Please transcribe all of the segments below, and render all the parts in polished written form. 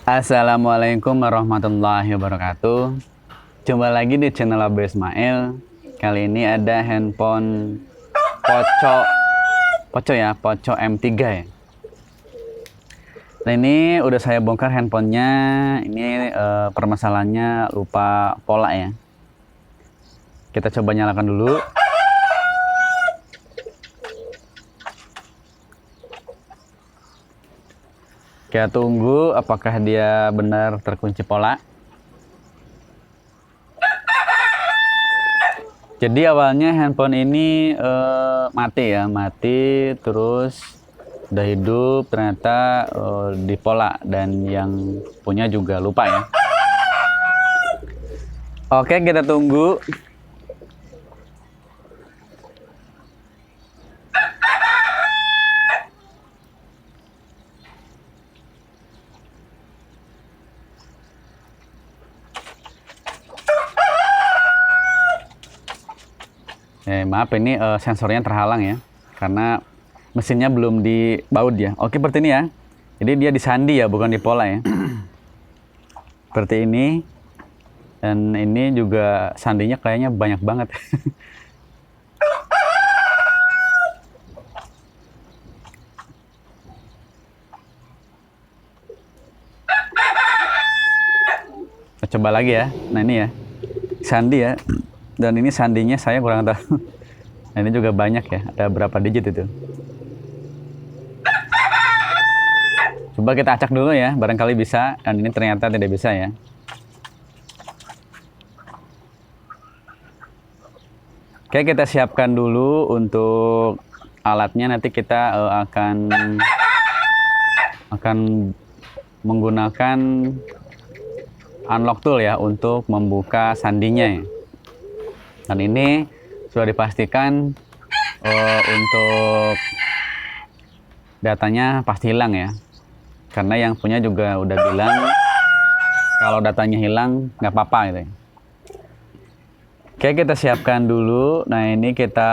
Assalamualaikum warahmatullahi wabarakatuh. Jumpa lagi di channel Abu Ismail. Kali ini ada handphone Poco, Poco M3 ya. Nah ini udah saya bongkar handphonenya. Ini permasalahannya lupa pola ya. Kita coba nyalakan dulu. Kita tunggu apakah dia benar terkunci pola. Jadi awalnya handphone ini mati terus udah hidup ternyata di pola dan yang punya juga lupa ya. Oke, kita tunggu. Maaf ini sensornya terhalang ya, karena mesinnya belum dibaut ya. Oke, seperti ini ya. Jadi dia disandi ya, bukan di pola ya. Seperti ini. Dan ini juga sandinya kayaknya banyak banget. Kita coba lagi ya. Nah ini ya, sandi ya. Dan ini sandinya saya kurang tahu. Nah ini juga banyak ya, ada berapa digit itu. Coba kita acak dulu ya, barangkali bisa. Dan ini ternyata tidak bisa ya. Oke, kita siapkan dulu untuk alatnya. Nanti kita akan menggunakan unlock tool ya untuk membuka sandinya ya. Dan ini sudah dipastikan untuk datanya pasti hilang ya, karena yang punya juga udah bilang kalau datanya hilang nggak apa-apa gitu ya. Oke, kita siapkan dulu. Nah ini kita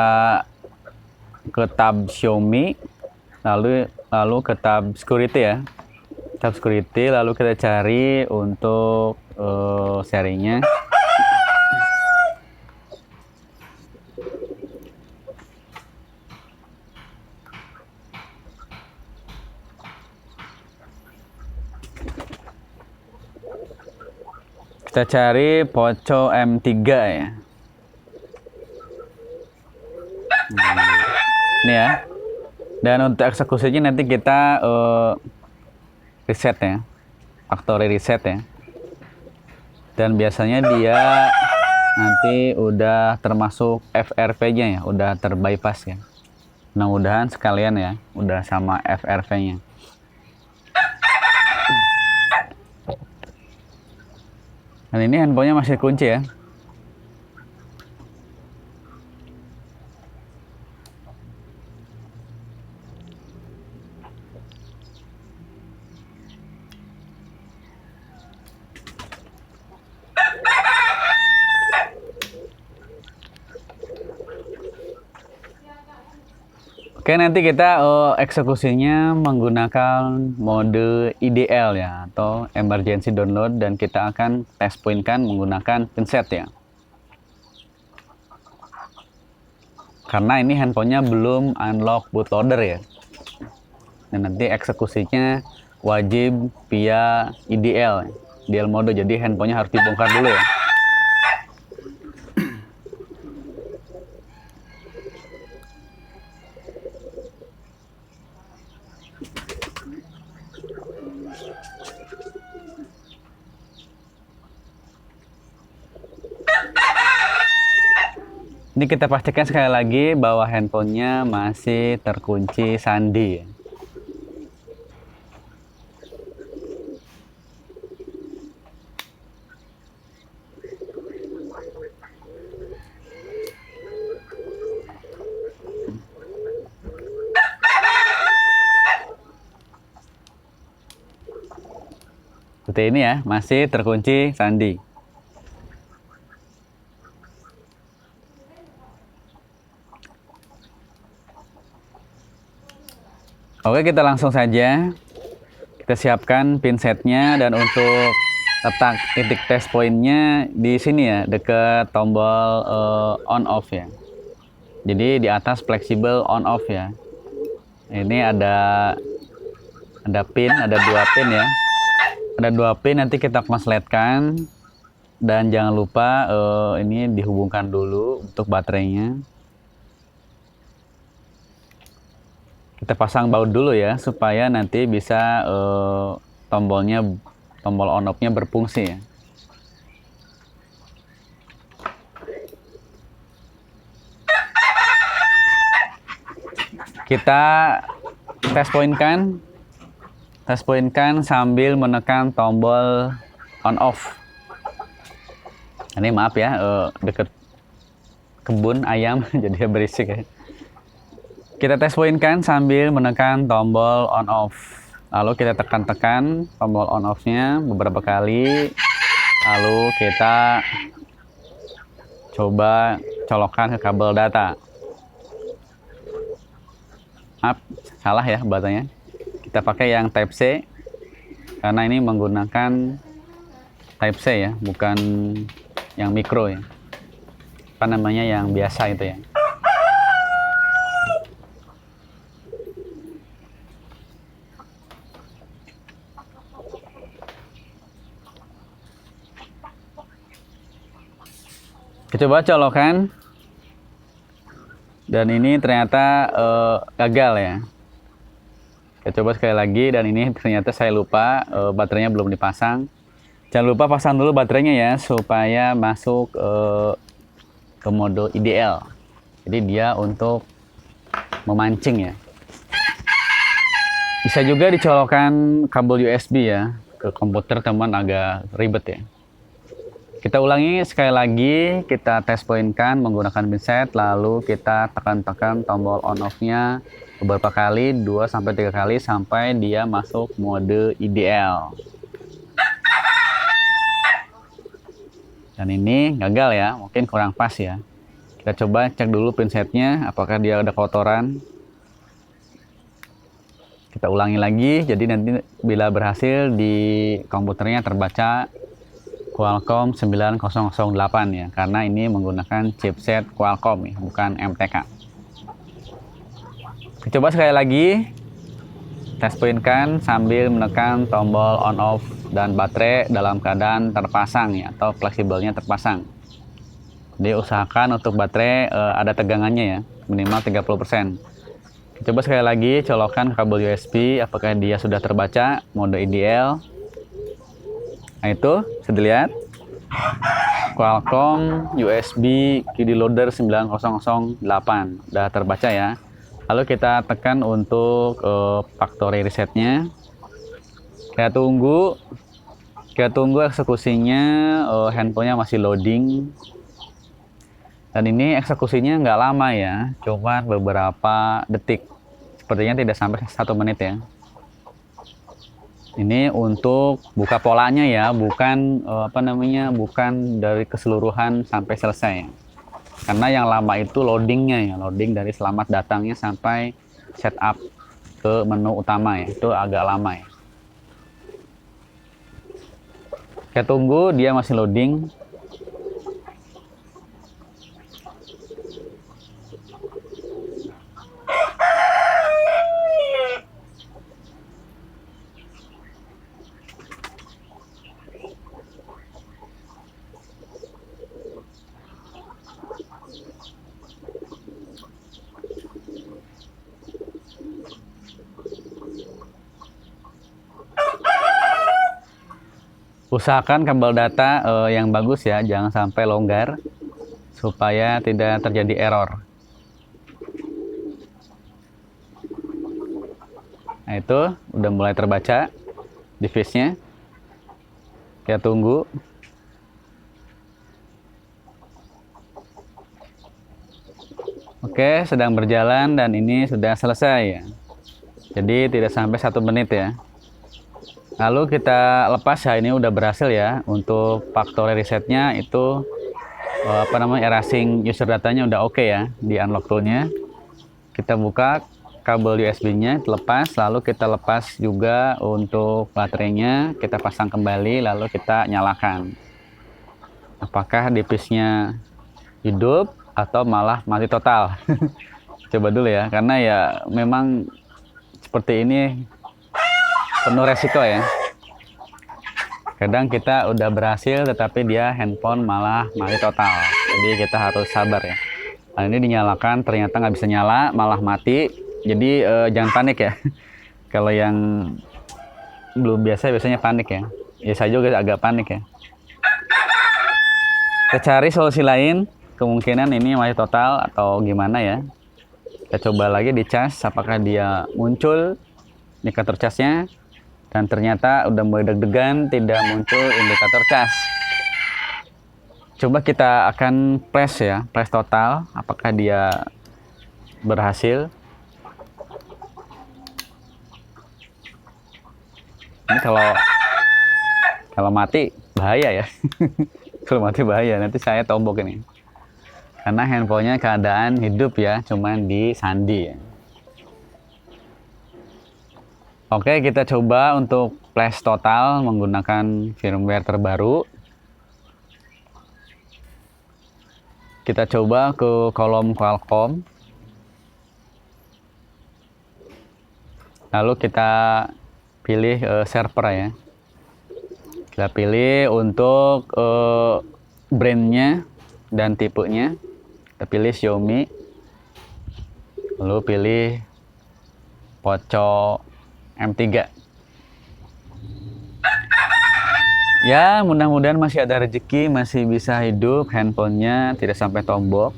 ke tab Xiaomi, lalu ke tab security ya, tab security, lalu kita cari untuk serinya. Kita cari Poco M3 ya. Ini ya. Dan untuk eksekusinya nanti kita reset ya. Factory reset ya. Dan biasanya dia nanti udah termasuk FRP-nya ya, udah terbypass ya. Mudah-mudahan sekalian ya, udah sama FRP-nya. Dan ini handphonenya masih kunci ya. Oke, nanti kita eksekusinya menggunakan mode IDL ya, atau emergency download, dan kita akan test point kan menggunakan pinset ya. Karena ini handphonenya belum unlock bootloader ya. Dan nanti eksekusinya wajib via IDL, IDL mode, jadi handphonenya harus dibongkar dulu ya. Ini kita pastikan sekali lagi bahwa handphonenya masih terkunci sandi. Seperti ini ya, masih terkunci sandi. Oke, kita langsung saja Kita siapkan pinsetnya, dan untuk letak titik test pointnya di sini ya, dekat tombol on off ya. Jadi di atas fleksibel on off ya. Ini ada pin, ada 2 pin ya. Ada 2 pin, nanti kita konsletkan, dan jangan lupa ini dihubungkan dulu untuk baterainya. Kita pasang baut dulu ya, supaya nanti bisa tombol on off-nya berfungsi ya. Kita test pointkan sambil menekan tombol on off. Ini maaf ya, deket kebun ayam jadi berisik ya. Kita test pointkan sambil menekan tombol on off. Lalu kita tekan-tekan tombol on off-nya beberapa kali. Lalu kita coba colokkan ke kabel data. Maaf, salah ya baterainya. Kita pakai yang Type C, karena ini menggunakan Type C ya, bukan yang micro ya. Apa namanya, yang biasa itu ya. Kita coba colokan, dan ini ternyata gagal ya. Kita coba sekali lagi, dan ini ternyata saya lupa, baterainya belum dipasang. Jangan lupa pasang dulu baterainya ya, supaya masuk ke mode ideal. Jadi dia untuk memancing ya. Bisa juga dicolokkan kabel USB ya, ke komputer teman, agak ribet ya. Kita ulangi sekali lagi, kita test pointkan menggunakan pinset, lalu kita tekan-tekan tombol on off-nya beberapa kali, 2-3 kali, sampai dia masuk mode ideal. Dan ini gagal ya, mungkin kurang pas ya. Kita coba cek dulu pinsetnya, apakah dia ada kotoran. Kita ulangi lagi, jadi nanti bila berhasil di komputernya terbaca Qualcomm 9008 ya, karena ini menggunakan chipset Qualcomm ya, bukan MTK. Kita coba sekali lagi, test pointkan sambil menekan tombol on off, dan baterai dalam keadaan terpasang ya, atau fleksibelnya terpasang. Jadi usahakan untuk baterai ada tegangannya ya, minimal 30%. Kita coba sekali lagi, colokkan kabel USB, apakah dia sudah terbaca mode ideal. Nah itu, bisa dilihat Qualcomm USB QD Loader 9008 udah terbaca ya. Lalu kita tekan untuk factory resetnya. Kita tunggu eksekusinya, handphonenya masih loading. Dan ini eksekusinya nggak lama ya, cuma beberapa detik. Sepertinya tidak sampai 1 menit ya. Ini untuk buka polanya ya, bukan bukan dari keseluruhan sampai selesai. Karena yang lama itu loadingnya ya, loading dari selamat datangnya sampai setup ke menu utama ya, itu agak lama ya. Kita tunggu, dia masih loading. Usahakan kabel data yang bagus ya, jangan sampai longgar supaya tidak terjadi error. Nah itu udah mulai terbaca device-nya. Kita tunggu. Oke, sedang berjalan dan ini sudah selesai ya. Jadi tidak sampai 1 menit ya. Lalu kita lepas ya, ini udah berhasil ya. Untuk factory resetnya itu erasing user datanya udah oke ya di unlock toolnya. Kita buka kabel USB-nya lepas, lalu kita lepas juga untuk baterainya, kita pasang kembali, lalu kita nyalakan. Apakah dipisnya hidup atau malah mati total? Coba dulu ya, karena ya memang seperti ini penuh resiko ya. Kadang kita udah berhasil tetapi dia handphone malah mati total. Jadi kita harus sabar ya. Nah, ini dinyalakan ternyata nggak bisa nyala, malah mati. Jadi jangan panik ya. Kalau yang belum biasa biasanya panik ya. Ya saya juga agak panik ya. Kita cari solusi lain. Kemungkinan ini mati total atau gimana ya. Kita coba lagi dicas apakah dia muncul indikator casnya. Dan ternyata udah mulai deg-degan, tidak muncul indikator cas. Coba kita akan flash ya, flash total, apakah dia berhasil. Ini kalau mati bahaya ya. Kalau mati bahaya, nanti saya tombok ini. Karena handphonenya keadaan hidup ya, cuman di sandi ya. Oke, kita coba untuk flash total menggunakan firmware terbaru. Kita coba ke kolom Qualcomm. Lalu kita pilih server ya. Kita pilih untuk brandnya dan tipenya. Kita pilih Xiaomi. Lalu pilih Poco M3. Ya, mudah-mudahan masih ada rezeki, masih bisa hidup, handphonenya tidak sampai tombok.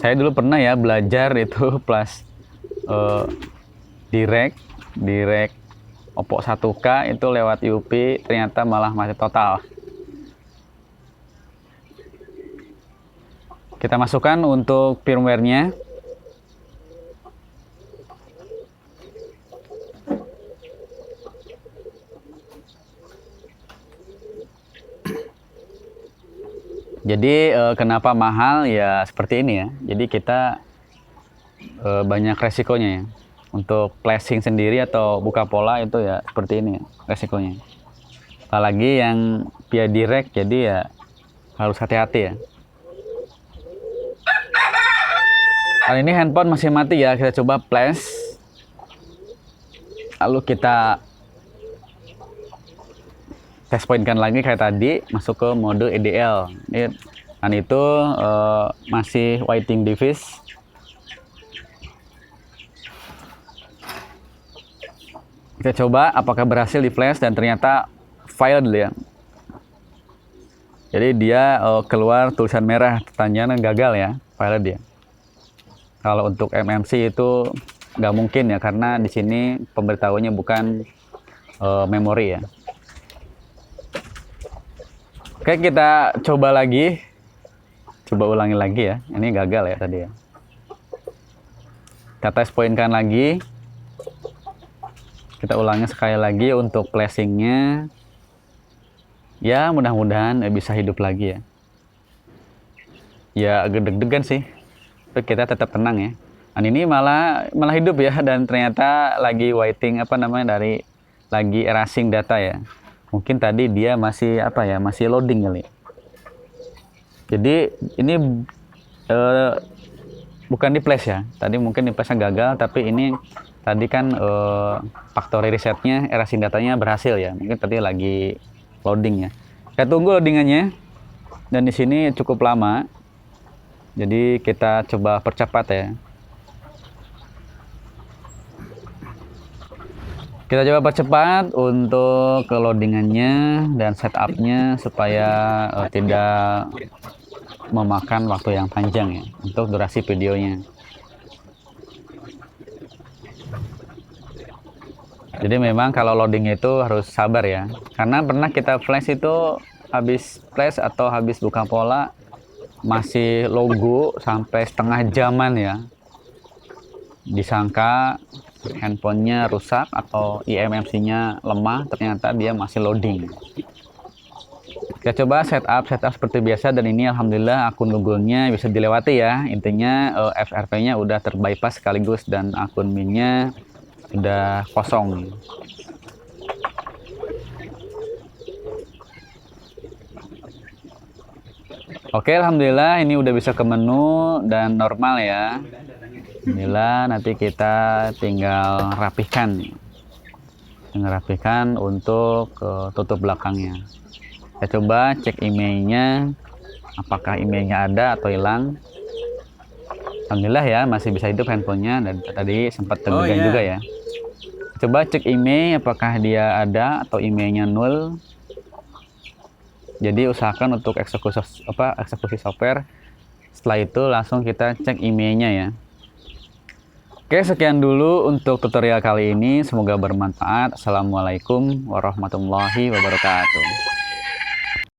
Saya dulu pernah ya belajar itu plus direct Oppo 1K itu lewat UP, ternyata malah mati total. Kita masukkan untuk firmware-nya. Jadi kenapa mahal ya seperti ini ya. Jadi kita banyak resikonya ya. Untuk flashing sendiri atau buka pola itu ya seperti ini ya, resikonya. Apalagi yang via direct, jadi ya harus hati-hati ya. Kali ini handphone masih mati ya, kita coba flash. Lalu kita test pointkan lagi kayak tadi, masuk ke mode EDL. Dan itu masih waiting device. Kita coba apakah berhasil di flash dan ternyata fail dulu ya. Jadi dia keluar tulisan merah, pertanyaan gagal ya, fail dia. Kalau untuk MMC itu nggak mungkin ya, karena di sini pemberitahuannya bukan memori ya. Oke, kita coba lagi. Coba ulangi lagi ya. Ini gagal ya tadi ya. Kita test pointkan lagi. Kita ulangi sekali lagi untuk flashingnya. Ya, mudah-mudahan bisa hidup lagi ya. Ya, agak deg-degan sih. Tapi kita tetap tenang ya. Dan ini malah hidup ya, dan ternyata lagi waiting dari lagi erasing data ya. Mungkin tadi dia masih masih loading kali. Jadi ini bukan di flash ya. Tadi mungkin di flashnya gagal, tapi ini tadi kan factory resetnya, erasing datanya berhasil ya. Mungkin tadi lagi loading ya. Kita tunggu loadingannya. Dan di sini cukup lama. Jadi kita coba percepat ya. Kita coba percepat untuk loadingannya dan setupnya supaya tidak memakan waktu yang panjang ya untuk durasi videonya. Jadi memang kalau loading itu harus sabar ya, karena pernah kita flash itu habis flash atau habis buka pola masih logo sampai setengah jaman ya, disangka handphonenya rusak atau eMMC-nya lemah, ternyata dia masih loading. Kita coba setup seperti biasa, dan ini alhamdulillah akun Google-nya bisa dilewati ya. Intinya FRP-nya udah terbypass sekaligus dan akun Min-nya udah kosong. Oke, alhamdulillah ini udah bisa ke menu dan normal ya. Alhamdulillah, nanti kita tinggal rapihkan. Rapihkan untuk tutup belakangnya. Kita coba cek emailnya, apakah emailnya ada atau hilang. Alhamdulillah ya, masih bisa hidup handphonenya, dan tadi sempat tegang juga ya. Coba cek email apakah dia ada atau emailnya nol. Jadi usahakan untuk eksekusi software. Setelah itu langsung kita cek emailnya ya. Oke, sekian dulu untuk tutorial kali ini. Semoga bermanfaat. Assalamualaikum warahmatullahi wabarakatuh.